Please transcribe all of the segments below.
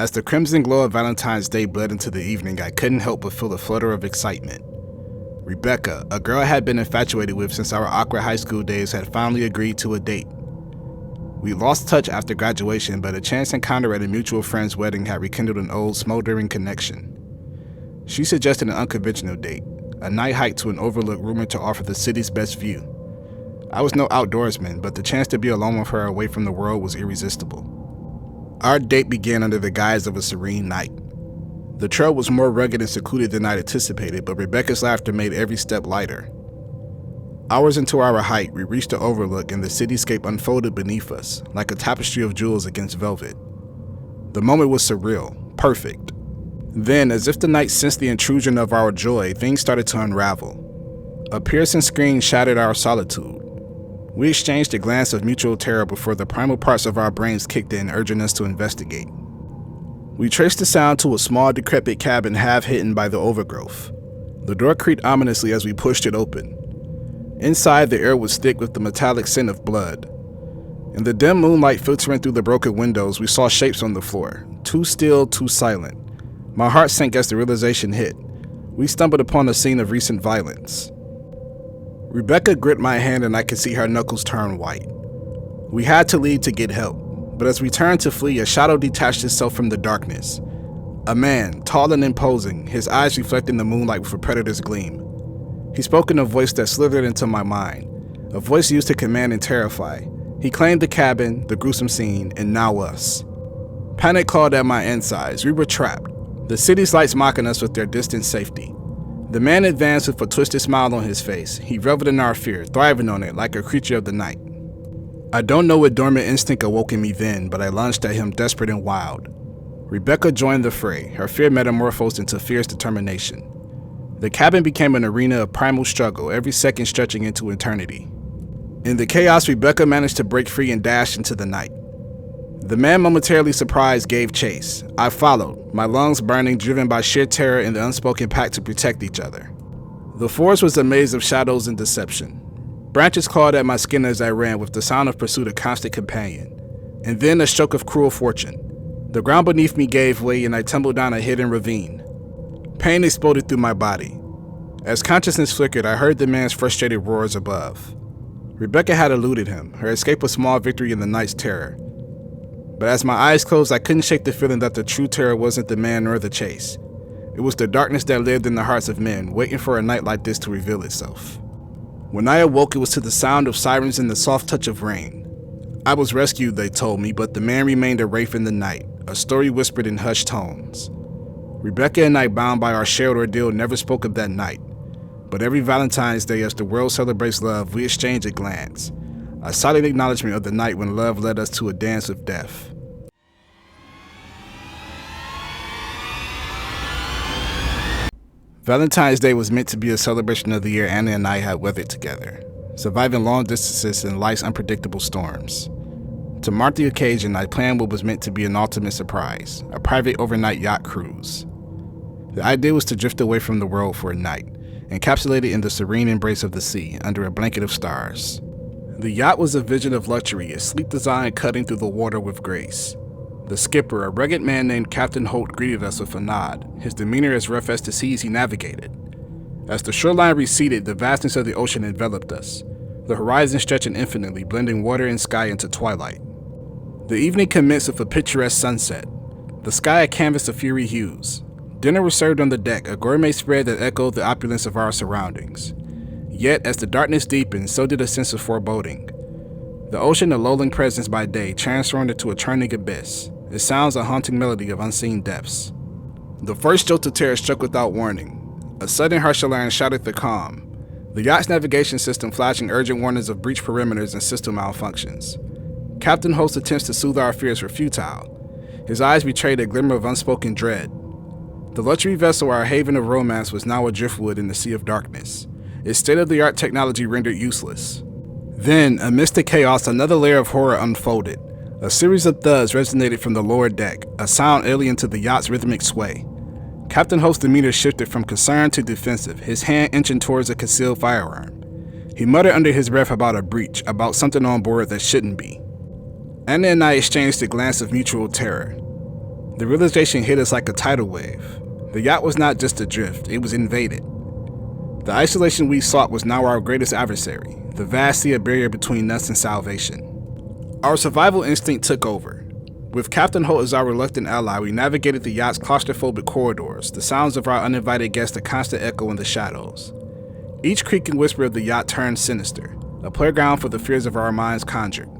As the crimson glow of Valentine's Day bled into the evening, I couldn't help but feel a flutter of excitement. Rebecca, a girl I had been infatuated with since our awkward high school days, had finally agreed to a date. We lost touch after graduation, but a chance encounter at a mutual friend's wedding had rekindled an old, smoldering connection. She suggested an unconventional date, a night hike to an overlook rumored to offer the city's best view. I was no outdoorsman, but the chance to be alone with her away from the world was irresistible. Our date began under the guise of a serene night. The trail was more rugged and secluded than I'd anticipated, but Rebecca's laughter made every step lighter. Hours into our hike, we reached the overlook and the cityscape unfolded beneath us, like a tapestry of jewels against velvet. The moment was surreal, perfect. Then, as if the night sensed the intrusion of our joy, things started to unravel. A piercing scream shattered our solitude. We exchanged a glance of mutual terror before the primal parts of our brains kicked in, urging us to investigate. We traced the sound to a small, decrepit cabin half hidden by the overgrowth. The door creaked ominously as we pushed it open. Inside, the air was thick with the metallic scent of blood. In the dim moonlight filtering through the broken windows, we saw shapes on the floor, too still, too silent. My heart sank as the realization hit. We stumbled upon a scene of recent violence. Rebecca gripped my hand and I could see her knuckles turn white. We had to leave to get help, but as we turned to flee, a shadow detached itself from the darkness. A man, tall and imposing, his eyes reflecting the moonlight with a predator's gleam. He spoke in a voice that slithered into my mind, a voice used to command and terrify. He claimed the cabin, the gruesome scene, and now us. Panic clawed at my insides. We were trapped, the city's lights mocking us with their distant safety. The man advanced with a twisted smile on his face. He reveled in our fear, thriving on it like a creature of the night. I don't know what dormant instinct awoke in me then, but I lunged at him desperate and wild. Rebecca joined the fray, her fear metamorphosed into fierce determination. The cabin became an arena of primal struggle, every second stretching into eternity. In the chaos, Rebecca managed to break free and dash into the night. The man, momentarily surprised, gave chase. I followed, my lungs burning, driven by sheer terror and the unspoken pact to protect each other. The forest was a maze of shadows and deception. Branches clawed at my skin as I ran, with the sound of pursuit a constant companion. And then a stroke of cruel fortune. The ground beneath me gave way and I tumbled down a hidden ravine. Pain exploded through my body. As consciousness flickered, I heard the man's frustrated roars above. Rebecca had eluded him, her escape a small victory in the night's terror. But as my eyes closed, I couldn't shake the feeling that the true terror wasn't the man nor the chase. It was the darkness that lived in the hearts of men, waiting for a night like this to reveal itself. When I awoke, it was to the sound of sirens and the soft touch of rain. I was rescued, they told me, but the man remained a wraith in the night, a story whispered in hushed tones. Rebecca and I, bound by our shared ordeal, never spoke of that night. But every Valentine's Day, as the world celebrates love, we exchange a glance, a silent acknowledgement of the night when love led us to a dance with death. Valentine's Day was meant to be a celebration of the year Anna and I had weathered together, surviving long distances and life's unpredictable storms. To mark the occasion, I planned what was meant to be an ultimate surprise, a private overnight yacht cruise. The idea was to drift away from the world for a night, encapsulated in the serene embrace of the sea under a blanket of stars. The yacht was a vision of luxury, a sleek design cutting through the water with grace. The skipper, a rugged man named Captain Holt, greeted us with a nod, his demeanor as rough as the seas he navigated. As the shoreline receded, the vastness of the ocean enveloped us, the horizon stretching infinitely, blending water and sky into twilight. The evening commenced with a picturesque sunset, the sky a canvas of fiery hues. Dinner was served on the deck, a gourmet spread that echoed the opulence of our surroundings. Yet, as the darkness deepened, so did a sense of foreboding. The ocean, a lulling presence by day, transformed into a churning abyss. It sounds a haunting melody of unseen depths. The first jolt of terror struck without warning. A sudden harsh alarm shattered the calm, the yacht's navigation system flashing urgent warnings of breached perimeters and system malfunctions. Captain Holt's attempts to soothe our fears were futile. His eyes betrayed a glimmer of unspoken dread. The luxury vessel, our haven of romance, was now a driftwood in the sea of darkness, its state-of-the-art technology rendered useless. Then, amidst the chaos, another layer of horror unfolded. A series of thuds resonated from the lower deck, a sound alien to the yacht's rhythmic sway. Captain Holt's demeanor shifted from concerned to defensive, his hand inching towards a concealed firearm. He muttered under his breath about a breach, about something on board that shouldn't be. Anna and I exchanged a glance of mutual terror. The realization hit us like a tidal wave. The yacht was not just adrift, it was invaded. The isolation we sought was now our greatest adversary, the vast sea barrier between us and salvation. Our survival instinct took over. With Captain Holt as our reluctant ally, we navigated the yacht's claustrophobic corridors, the sounds of our uninvited guests a constant echo in the shadows. Each creak and whisper of the yacht turned sinister, a playground for the fears of our minds conjured.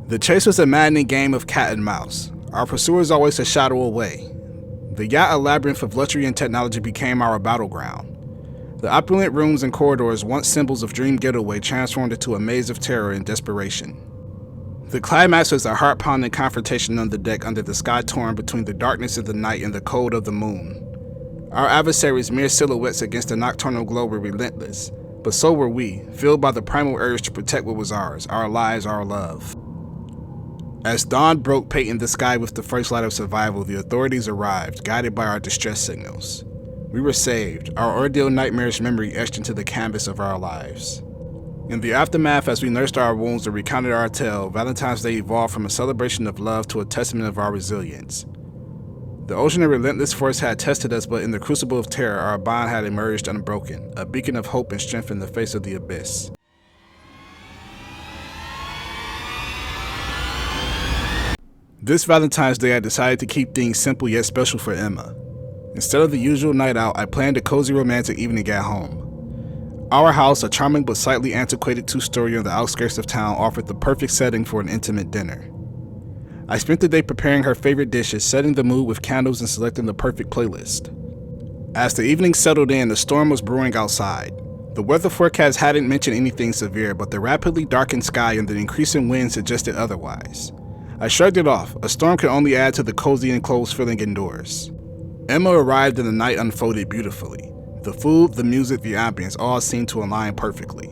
The chase was a maddening game of cat and mouse, our pursuers always a shadow away. The yacht, a labyrinth of luxury and technology, became our battleground. The opulent rooms and corridors, once symbols of dream getaway, transformed into a maze of terror and desperation. The climax was a heart-pounding confrontation on the deck under the sky torn between the darkness of the night and the cold of the moon. Our adversaries, mere silhouettes against the nocturnal glow, were relentless, but so were we, filled by the primal urge to protect what was ours, our lives, our love. As dawn broke, painting the sky with the first light of survival, the authorities arrived, guided by our distress signals. We were saved, our ordeal nightmarish memory etched into the canvas of our lives. In the aftermath, as we nursed our wounds and recounted our tale, Valentine's Day evolved from a celebration of love to a testament of our resilience. The ocean of relentless force had tested us, but in the crucible of terror, our bond had emerged unbroken, a beacon of hope and strength in the face of the abyss. This Valentine's Day, I decided to keep things simple yet special for Emma. Instead of the usual night out, I planned a cozy romantic evening at home. Our house, a charming but slightly antiquated two-story on the outskirts of town, offered the perfect setting for an intimate dinner. I spent the day preparing her favorite dishes, setting the mood with candles and selecting the perfect playlist. As the evening settled in, the storm was brewing outside. The weather forecast hadn't mentioned anything severe, but the rapidly darkened sky and the increasing wind suggested otherwise. I shrugged it off. A storm could only add to the cozy enclosed feeling indoors. Emma arrived and the night unfolded beautifully. The food, the music, the ambience all seemed to align perfectly.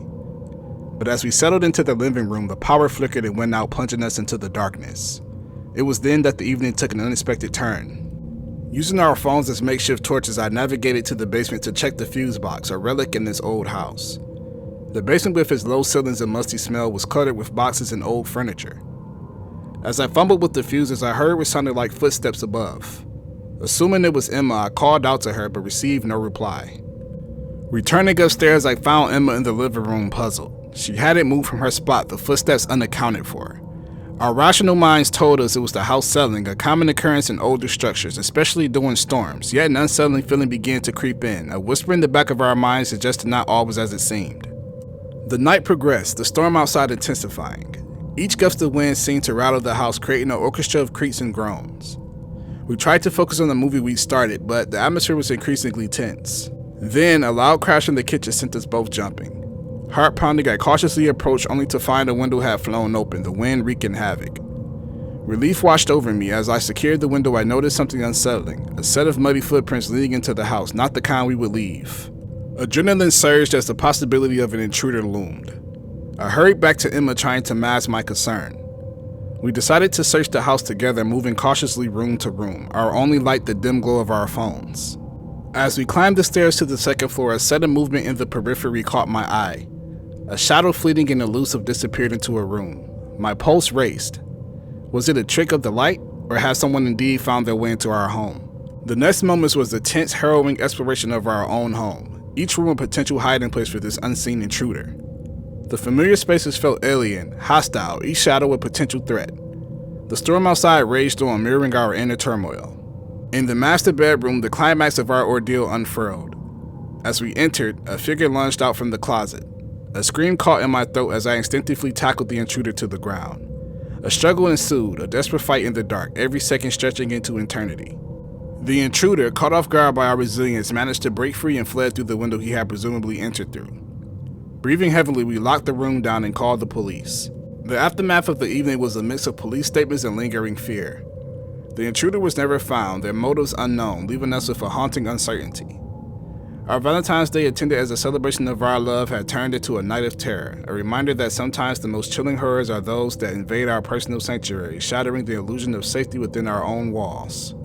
But as we settled into the living room, the power flickered and went out, plunging us into the darkness. It was then that the evening took an unexpected turn. Using our phones as makeshift torches, I navigated to the basement to check the fuse box, a relic in this old house. The basement, with its low ceilings and musty smell, was cluttered with boxes and old furniture. As I fumbled with the fuses, I heard what sounded like footsteps above. Assuming it was Emma, I called out to her but received no reply. Returning upstairs, I found Emma in the living room, puzzled. She hadn't moved from her spot, the footsteps unaccounted for. Our rational minds told us it was the house settling, a common occurrence in older structures, especially during storms, yet an unsettling feeling began to creep in, a whisper in the back of our minds suggested not all was as it seemed. The night progressed, the storm outside intensifying. Each gust of wind seemed to rattle the house, creating an orchestra of creaks and groans. We tried to focus on the movie we'd started, but the atmosphere was increasingly tense. Then, a loud crash in the kitchen sent us both jumping. Heart pounding, I cautiously approached only to find a window had flown open, the wind wreaking havoc. Relief washed over me. As I secured the window, I noticed something unsettling, a set of muddy footprints leading into the house, not the kind we would leave. Adrenaline surged as the possibility of an intruder loomed. I hurried back to Emma, trying to mask my concern. We decided to search the house together, moving cautiously room to room, our only light the dim glow of our phones. As we climbed the stairs to the second floor, a sudden movement in the periphery caught my eye. A shadow fleeting and elusive disappeared into a room. My pulse raced. Was it a trick of the light, or had someone indeed found their way into our home? The next moments was the tense, harrowing exploration of our own home, each room a potential hiding place for this unseen intruder. The familiar spaces felt alien, hostile, each shadow a potential threat. The storm outside raged on, mirroring our inner turmoil. In the master bedroom, the climax of our ordeal unfurled. As we entered, a figure lunged out from the closet. A scream caught in my throat as I instinctively tackled the intruder to the ground. A struggle ensued, a desperate fight in the dark, every second stretching into eternity. The intruder, caught off guard by our resilience, managed to break free and fled through the window he had presumably entered through. Breathing heavily, we locked the room down and called the police. The aftermath of the evening was a mix of police statements and lingering fear. The intruder was never found, their motives unknown, leaving us with a haunting uncertainty. Our Valentine's Day, intended as a celebration of our love, had turned into a night of terror, a reminder that sometimes the most chilling horrors are those that invade our personal sanctuary, shattering the illusion of safety within our own walls.